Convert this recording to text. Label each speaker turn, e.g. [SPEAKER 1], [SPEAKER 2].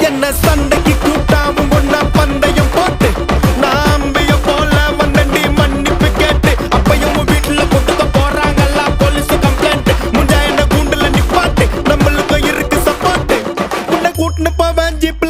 [SPEAKER 1] என்ன சண்டைக்கு கூட்டாவும் ஒன்னா பந்தயம் போட்டு நான் அம்பிய போல வந்தண்டி மன்னிப்பு கேட்டு அப்பயும் வீட்டுல கொண்டுக்க போறாங்கல்ல போலீஸ் கம்ப்ளைண்ட் முஞ்சா என்ன கூண்டுல நிப்பாட்டு நம்மளுக்கும் இருக்கு சப்போர்ட் உன்னை கூட்டுன்னு போவேன் ஜீப்ல